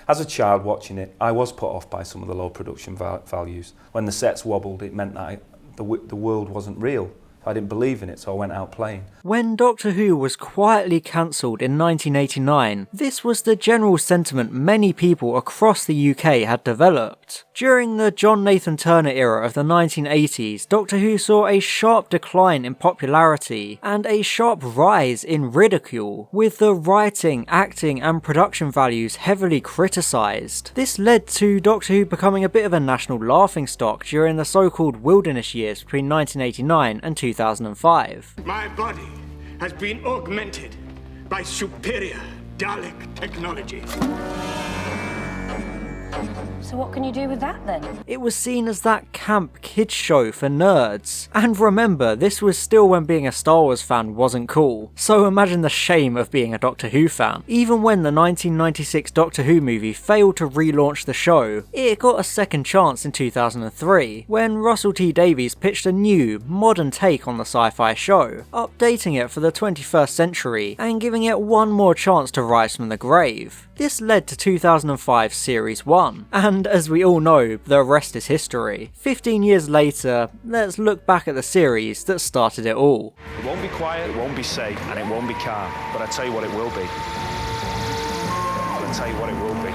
As a child watching it, I was put off by some of the low production values. When the sets wobbled, it meant that the world wasn't real. I didn't believe in it, so I went out playing. When Doctor Who was quietly cancelled in 1989, this was the general sentiment many people across the UK had developed. During the John Nathan Turner era of the 1980s, Doctor Who saw a sharp decline in popularity and a sharp rise in ridicule, with the writing, acting and production values heavily criticised. This led to Doctor Who becoming a bit of a national laughingstock during the so-called wilderness years between 1989 and 2005. My body has been augmented by superior Dalek technology. So what can you do with that then? It was seen as that camp kids show for nerds. And remember, this was still when being a Star Wars fan wasn't cool. So imagine the shame of being a Doctor Who fan. Even when the 1996 Doctor Who movie failed to relaunch the show, it got a second chance in 2003, when Russell T Davies pitched a new, modern take on the sci-fi show, updating it for the 21st century and giving it one more chance to rise from the grave. This led to 2005's Series 1, and as we all know, the rest is history. 15 years later, let's look back at the series that started it all. It won't be quiet, it won't be safe, and it won't be calm, but I tell you what it will be. I'll tell you what it will be.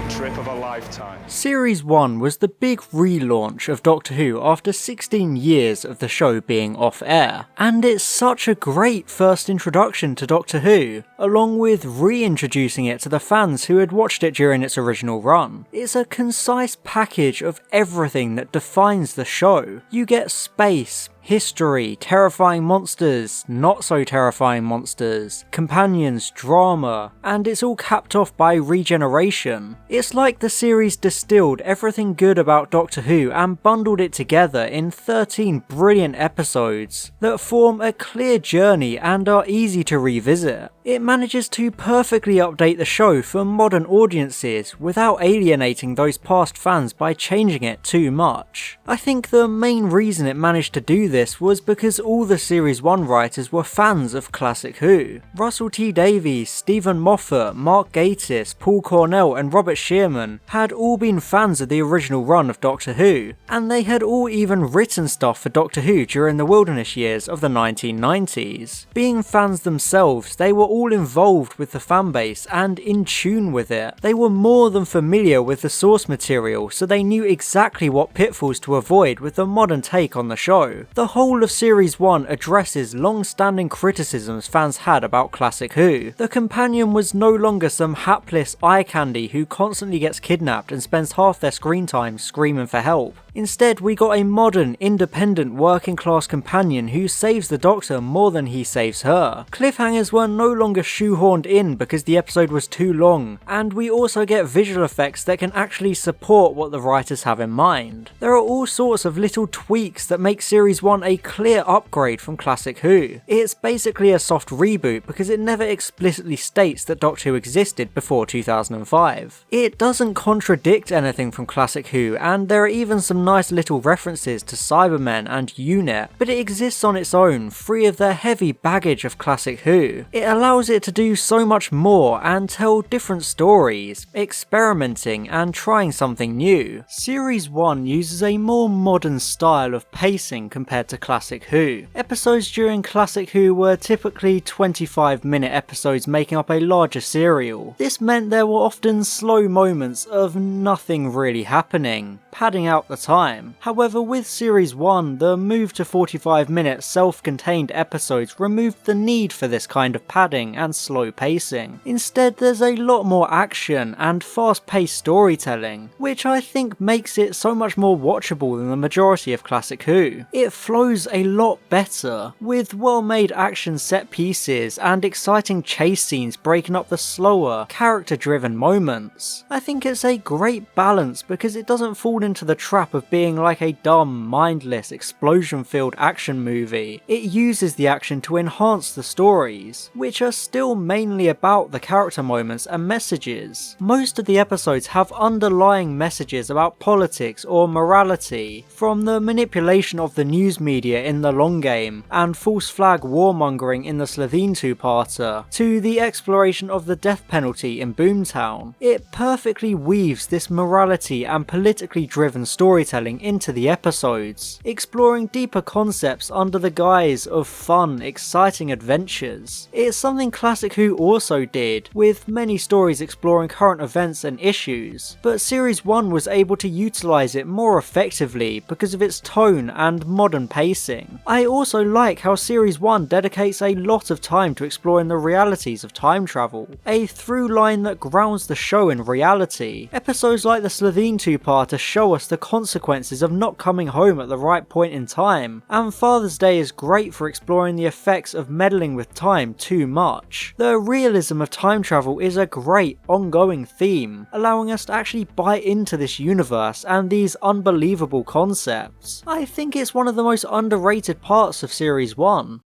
A trip of a lifetime. Series 1 was the big relaunch of Doctor Who after 16 years of the show being off air, and it's such a great first introduction to Doctor Who, along with reintroducing it to the fans who had watched it during its original run. It's a concise package of everything that defines the show. You get space, history, terrifying monsters, not so terrifying monsters, companions, drama, and it's all capped off by regeneration. It's like the series distilled everything good about Doctor Who and bundled it together in 13 brilliant episodes that form a clear journey and are easy to revisit. It manages to perfectly update the show for modern audiences without alienating those past fans by changing it too much. I think the main reason it managed to do this was because all the Series 1 writers were fans of classic Who. Russell T Davies, Stephen Moffat, Mark Gatiss, Paul Cornell and Robert Shearman had all been fans of the original run of Doctor Who, and they had all even written stuff for Doctor Who during the wilderness years of the 1990s. Being fans themselves, they were all involved with the fanbase and in tune with it. They were more than familiar with the source material, so they knew exactly what pitfalls to avoid with the modern take on the show. The whole of Series 1 addresses long-standing criticisms fans had about classic Who. The companion was no longer some hapless eye candy who constantly gets kidnapped and spends half their screen time screaming for help. Instead, we got a modern, independent, working-class companion who saves the Doctor more than he saves her. Cliffhangers were no longer shoehorned in because the episode was too long, and we also get visual effects that can actually support what the writers have in mind. There are all sorts of little tweaks that make Series 1 a clear upgrade from classic Who. It's basically a soft reboot because it never explicitly states that Doctor Who existed before 2005. It doesn't contradict anything from classic Who, and there are even some nice little references to Cybermen and UNIT, but it exists on its own, free of the heavy baggage of classic Who. It allows it to do so much more and tell different stories, experimenting and trying something new. Series 1 uses a more modern style of pacing compared to classic Who. Episodes during classic Who were typically 25-minute episodes making up a larger serial. This meant there were often slow moments of nothing really happening, padding out the time. However, with Series 1, the move to 45-minute self-contained episodes removed the need for this kind of padding and slow pacing. Instead, there's a lot more action and fast-paced storytelling, which I think makes it so much more watchable than the majority of classic Who. It flows a lot better, with well-made action set pieces and exciting chase scenes breaking up the slower, character-driven moments. I think it's a great balance because it doesn't fall fall into the trap of being like a dumb, mindless, explosion-filled action movie. It uses the action to enhance the stories, which are still mainly about the character moments and messages. Most of the episodes have underlying messages about politics or morality, from the manipulation of the news media in the long game and false flag warmongering in the Slitheen two-parter, to the exploration of the death penalty in Boomtown. It perfectly weaves this morality and politically driven storytelling into the episodes, exploring deeper concepts under the guise of fun, exciting adventures. It's something Classic Who also did, with many stories exploring current events and issues, but Series 1 was able to utilise it more effectively because of its tone and modern pacing. I also like how Series 1 dedicates a lot of time to exploring the realities of time travel, a through line that grounds the show in reality. Episodes like the Slitheen two-parter show us the consequences of not coming home at the right point in time, and Father's Day is great for exploring the effects of meddling with time too much. The realism of time travel is a great ongoing theme, allowing us to actually buy into this universe and these unbelievable concepts. I think it's one of the most underrated parts of Series 1.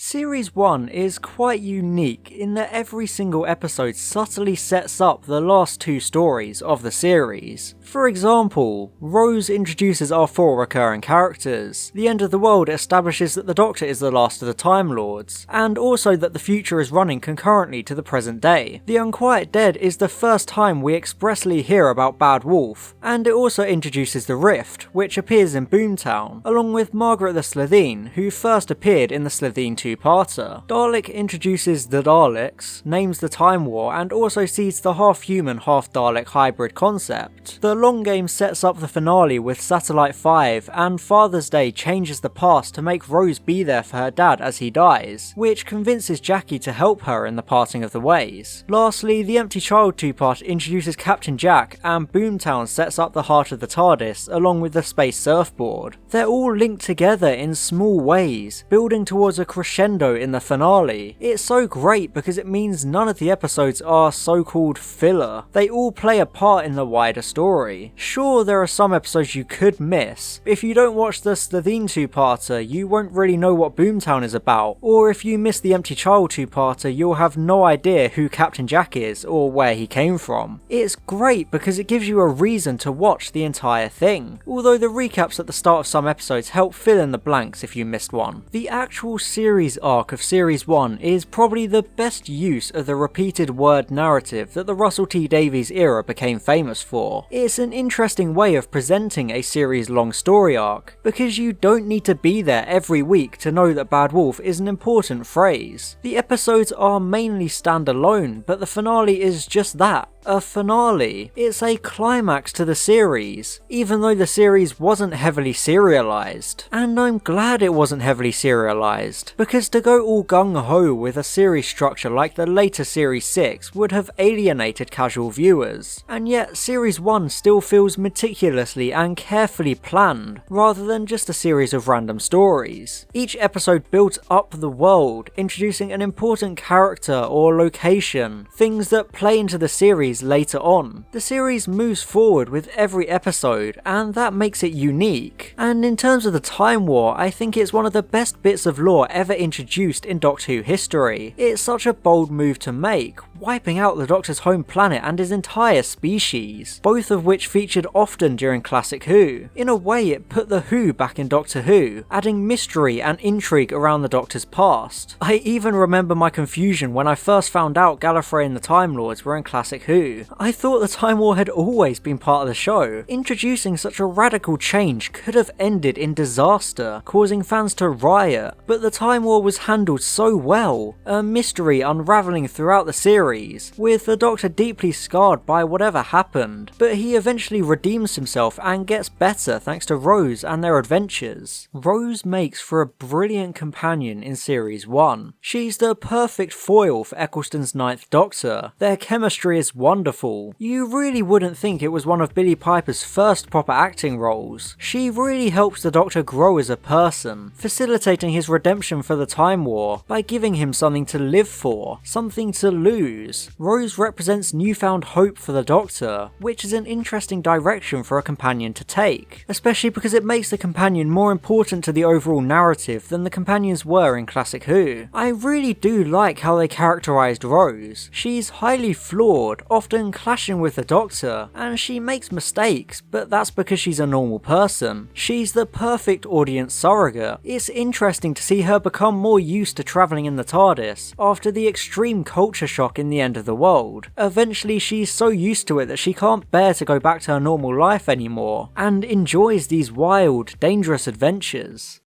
Series 1 is quite unique in that every single episode subtly sets up the last two stories of the series. For example, Rose introduces our four recurring characters, The End of the World establishes that the Doctor is the last of the Time Lords, and also that the future is running concurrently to the present day. The Unquiet Dead is the first time we expressly hear about Bad Wolf, and it also introduces the Rift, which appears in Boomtown, along with Margaret the Slitheen, who first appeared in the Slitheen two-parter. Dalek introduces the Daleks, names the Time War, and also sees the half-human, half-Dalek hybrid concept. The long game sets up the finale with Satellite 5, and Father's Day changes the past to make Rose be there for her dad as he dies, which convinces Jackie to help her in the parting of the ways. Lastly, the Empty Child two-part introduces Captain Jack, and Boomtown sets up the heart of the TARDIS along with the space surfboard. They're all linked together in small ways, building towards a crescendo in the finale. It's so great because it means none of the episodes are so-called filler. They all play a part in the wider story. Sure, there are some episodes you could miss. If you don't watch the Slitheen two-parter, you won't really know what Boomtown is about, or if you miss the Empty Child two-parter, you'll have no idea who Captain Jack is or where he came from. It's great because it gives you a reason to watch the entire thing, although the recaps at the start of some episodes help fill in the blanks if you missed one. The actual series arc of Series 1 is probably the best use of the repeated word narrative that the Russell T Davies era became famous for. It's an interesting way of presenting a series-long story arc, because you don't need to be there every week to know that Bad Wolf is an important phrase. The episodes are mainly standalone, but the finale is just that. A finale. It's a climax to the series, even though the series wasn't heavily serialized. And I'm glad it wasn't heavily serialized, because to go all gung-ho with a series structure like the later Series 6 would have alienated casual viewers, and yet Series 1 still feels meticulously and carefully planned, rather than just a series of random stories. Each episode builds up the world, introducing an important character or location, things that play into the series later on. The series moves forward with every episode, and that makes it unique. And in terms of the Time War, I think it's one of the best bits of lore ever introduced in Doctor Who history. It's such a bold move to make, wiping out the Doctor's home planet and his entire species, both of which featured often during Classic Who. In a way, it put the Who back in Doctor Who, adding mystery and intrigue around the Doctor's past. I even remember my confusion when I first found out Gallifrey and the Time Lords were in Classic Who. I thought the Time War had always been part of the show. Introducing such a radical change could have ended in disaster, causing fans to riot, but the Time War was handled so well, a mystery unravelling throughout the series, with the Doctor deeply scarred by whatever happened, but he eventually redeems himself and gets better thanks to Rose and their adventures. Rose makes for a brilliant companion in Series 1. She's the perfect foil for Eccleston's 9th Doctor. Their chemistry is wonderful. You really wouldn't think it was one of Billie Piper's first proper acting roles. She really helps the Doctor grow as a person, facilitating his redemption for the Time War by giving him something to live for, something to lose. Rose represents newfound hope for the Doctor, which is an interesting direction for a companion to take, especially because it makes the companion more important to the overall narrative than the companions were in Classic Who. I really do like how they characterised Rose. She's highly flawed, often clashing with the Doctor, and she makes mistakes, but that's because she's a normal person. She's the perfect audience surrogate. It's interesting to see her become more used to travelling in the TARDIS after the extreme culture shock in the end of the world. Eventually she's so used to it that she can't bear to go back to her normal life anymore, and enjoys these wild, dangerous adventures.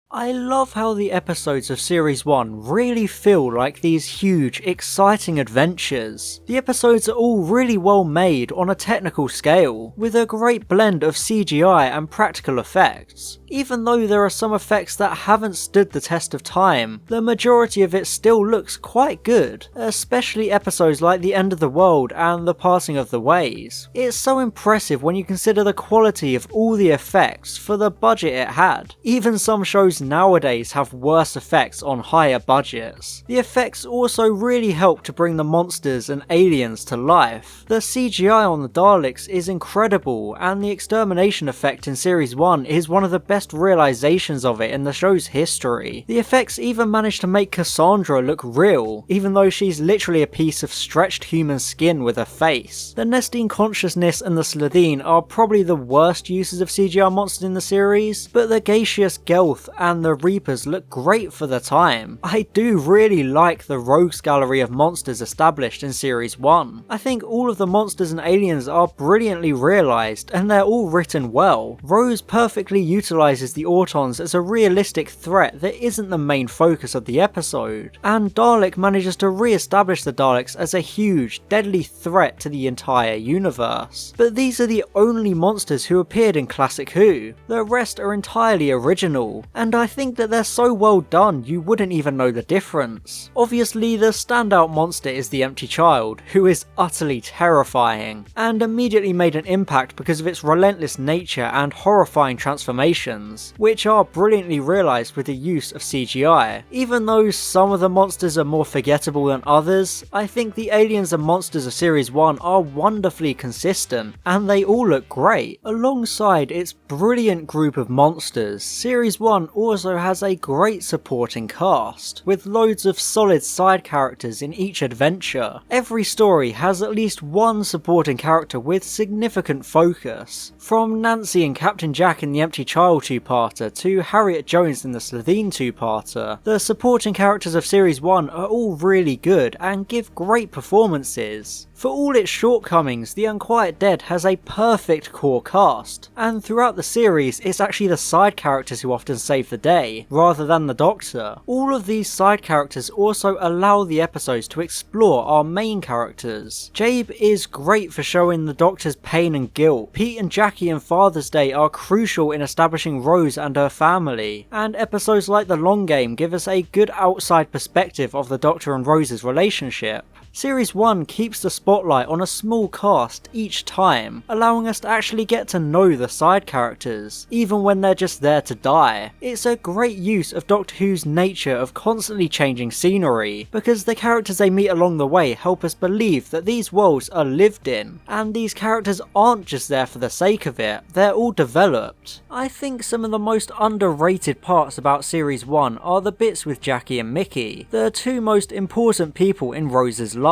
I love how the episodes of Series 1 really feel like these huge, exciting adventures. The episodes are all really well made on a technical scale, with a great blend of CGI and practical effects. Even though there are some effects that haven't stood the test of time, the majority of it still looks quite good, especially episodes like The End of the World and The Parting of the Ways. It's so impressive when you consider the quality of all the effects for the budget it had. Even some shows nowadays have worse effects on higher budgets. The effects also really help to bring the monsters and aliens to life. The CGI on the Daleks is incredible, and the extermination effect in Series 1 is one of the best realizations of it in the show's history. The effects even managed to make Cassandra look real, even though she's literally a piece of stretched human skin with a face. The Nestine Consciousness and the Slitheen are probably the worst uses of CGI monsters in the series, but the Gaseous Gelth and the Reapers look great for the time. I do really like the rogues gallery of monsters established in Series 1. I think all of the monsters and aliens are brilliantly realised, and they're all written well. Rose perfectly utilises the Autons as a realistic threat that isn't the main focus of the episode, and Dalek manages to re-establish the Daleks as a huge, deadly threat to the entire universe. But these are the only monsters who appeared in Classic Who. The rest are entirely original, and I think that they're so well done you wouldn't even know the difference. Obviously the standout monster is the Empty Child, who is utterly terrifying, and immediately made an impact because of its relentless nature and horrifying transformations, which are brilliantly realised with the use of CGI. Even though some of the monsters are more forgettable than others, I think the aliens and monsters of Series 1 are wonderfully consistent, and they all look great. Alongside its brilliant group of monsters, Series 1 also has a great supporting cast, with loads of solid side characters in each adventure. Every story has at least one supporting character with significant focus. From Nancy and Captain Jack in the Empty Child two-parter to Harriet Jones in the Slitheen two-parter, the supporting characters of Series 1 are all really good and give great performances. For all its shortcomings, The Unquiet Dead has a perfect core cast, and throughout the series it's actually the side characters who often save the day, rather than the Doctor. All of these side characters also allow the episodes to explore our main characters. Jabe is great for showing the Doctor's pain and guilt. Pete and Jackie in Father's Day are crucial in establishing Rose and her family, and episodes like The Long Game give us a good outside perspective of the Doctor and Rose's relationship. Series 1 keeps the spotlight on a small cast each time, allowing us to actually get to know the side characters, even when they're just there to die. It's a great use of Doctor Who's nature of constantly changing scenery, because the characters they meet along the way help us believe that these worlds are lived in, and these characters aren't just there for the sake of it, they're all developed. I think some of the most underrated parts about Series 1 are the bits with Jackie and Mickey, the two most important people in Rose's life.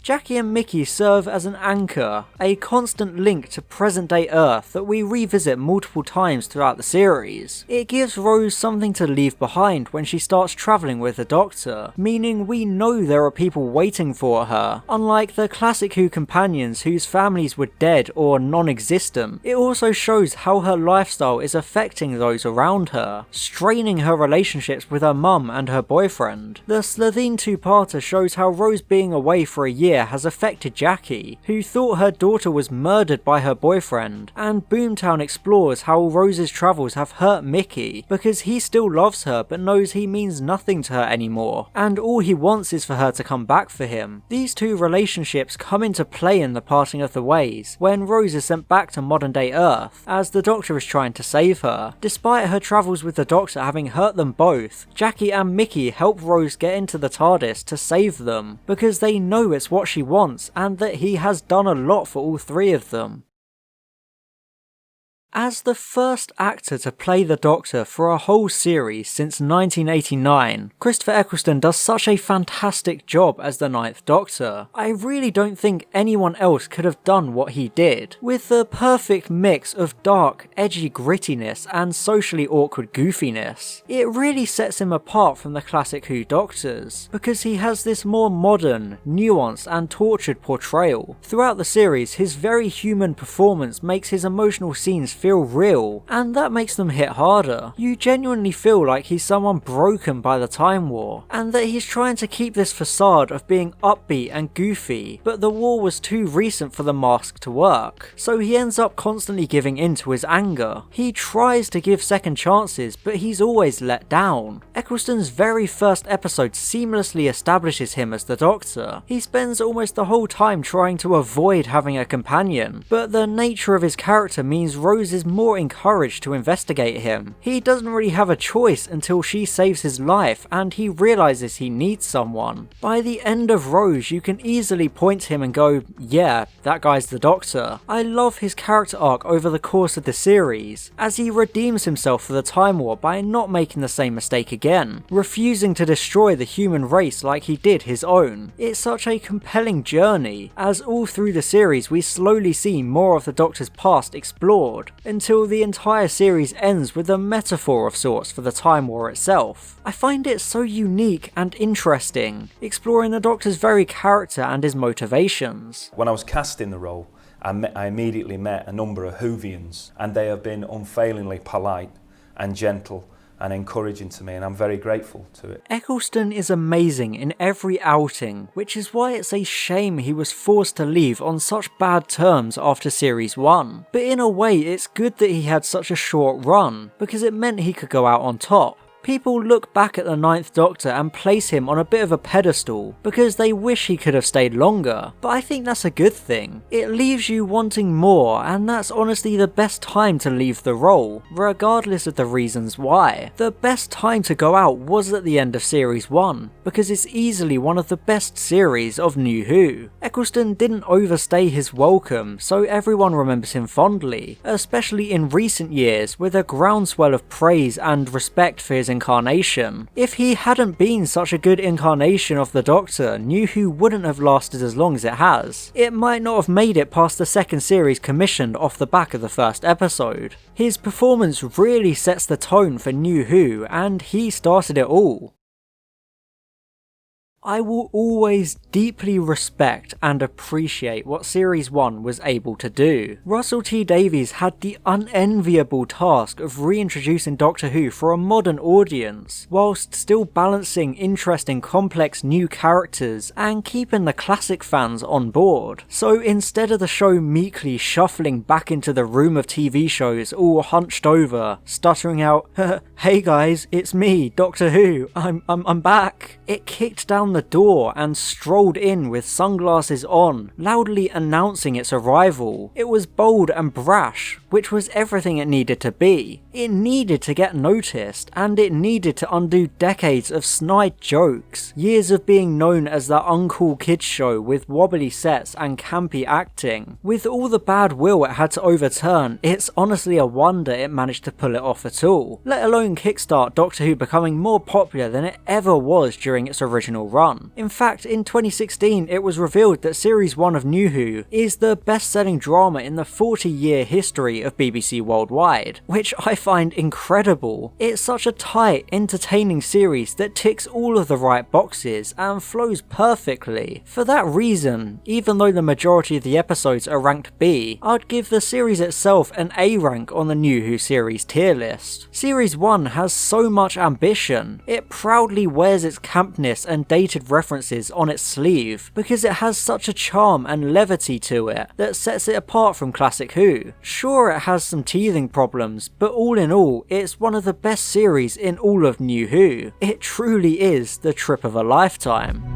Jackie and Mickey serve as an anchor, a constant link to present-day Earth that we revisit multiple times throughout the series. It gives Rose something to leave behind when she starts travelling with the Doctor, meaning we know there are people waiting for her, unlike the Classic Who companions whose families were dead or non-existent. It also shows how her lifestyle is affecting those around her, straining her relationships with her mum and her boyfriend. The Slitheen two-parter shows how Rose being away away for a year has affected Jackie, who thought her daughter was murdered by her boyfriend, and Boomtown explores how Rose's travels have hurt Mickey because he still loves her but knows he means nothing to her anymore, and all he wants is for her to come back for him. These two relationships come into play in The Parting of the Ways, when Rose is sent back to modern day Earth, as the Doctor is trying to save her. Despite her travels with the Doctor having hurt them both, Jackie and Mickey help Rose get into the TARDIS to save them, because they know it's what she wants and that he has done a lot for all three of them. As the first actor to play the Doctor for a whole series since 1989, Christopher Eccleston does such a fantastic job as the Ninth Doctor. I really don't think anyone else could have done what he did, with the perfect mix of dark, edgy grittiness and socially awkward goofiness. It really sets him apart from the classic Who Doctors, because he has this more modern, nuanced and tortured portrayal. Throughout the series, his very human performance makes his emotional scenes feel real, and that makes them hit harder. You genuinely feel like he's someone broken by the Time War, and that he's trying to keep this facade of being upbeat and goofy, but the war was too recent for the mask to work, so he ends up constantly giving in to his anger. He tries to give second chances, but he's always let down. Eccleston's very first episode seamlessly establishes him as the Doctor. He spends almost the whole time trying to avoid having a companion, but the nature of his character means Rose is more encouraged to investigate him. He doesn't really have a choice until she saves his life and he realizes he needs someone. By the end of Rose, you can easily point to him and go, yeah, that guy's the Doctor. I love his character arc over the course of the series, as he redeems himself for the Time War by not making the same mistake again, refusing to destroy the human race like he did his own. It's such a compelling journey, as all through the series we slowly see more of the Doctor's past explored, until the entire series ends with a metaphor of sorts for the Time War itself. I find it so unique and interesting, exploring the Doctor's very character and his motivations. When I was casting the role, I immediately met a number of Whovians, and they have been unfailingly polite and gentle and encouraging to me, and I'm very grateful to it. Eccleston is amazing in every outing, which is why it's a shame he was forced to leave on such bad terms after Series 1. But in a way, it's good that he had such a short run, because it meant he could go out on top. People look back at the Ninth Doctor and place him on a bit of a pedestal because they wish he could have stayed longer, but I think that's a good thing. It leaves you wanting more, and that's honestly the best time to leave the role, regardless of the reasons why. The best time to go out was at the end of Series 1, because it's easily one of the best series of New Who. Eccleston didn't overstay his welcome, so everyone remembers him fondly, especially in recent years with a groundswell of praise and respect for his incarnation. If he hadn't been such a good incarnation of the Doctor, New Who wouldn't have lasted as long as it has. It might not have made it past the second series commissioned off the back of the first episode. His performance really sets the tone for New Who, and he started it all. I will always deeply respect and appreciate what Series 1 was able to do. Russell T Davies had the unenviable task of reintroducing Doctor Who for a modern audience, whilst still balancing interesting complex new characters and keeping the classic fans on board. So instead of the show meekly shuffling back into the room of TV shows all hunched over, stuttering out, "Hey guys, it's me, Doctor Who, I'm back," it kicked down the door and strolled in with sunglasses on, loudly announcing its arrival. It was bold and brash, which was everything it needed to be. It needed to get noticed, and it needed to undo decades of snide jokes, years of being known as the uncool kids show with wobbly sets and campy acting. With all the bad will it had to overturn, it's honestly a wonder it managed to pull it off at all, let alone kickstart Doctor Who becoming more popular than it ever was during its original run. In fact, in 2016 it was revealed that Series 1 of New Who is the best-selling drama in the 40-year history of BBC Worldwide, which I find incredible. It's such a tight, entertaining series that ticks all of the right boxes and flows perfectly. For that reason, even though the majority of the episodes are ranked B, I'd give the series itself an A rank on the New Who series tier list. Series 1 has so much ambition. It proudly wears its campness and dated dated references on its sleeve because it has such a charm and levity to it that sets it apart from classic Who. Sure, it has some teething problems, but all in all, it's one of the best series in all of New Who. It truly is the trip of a lifetime.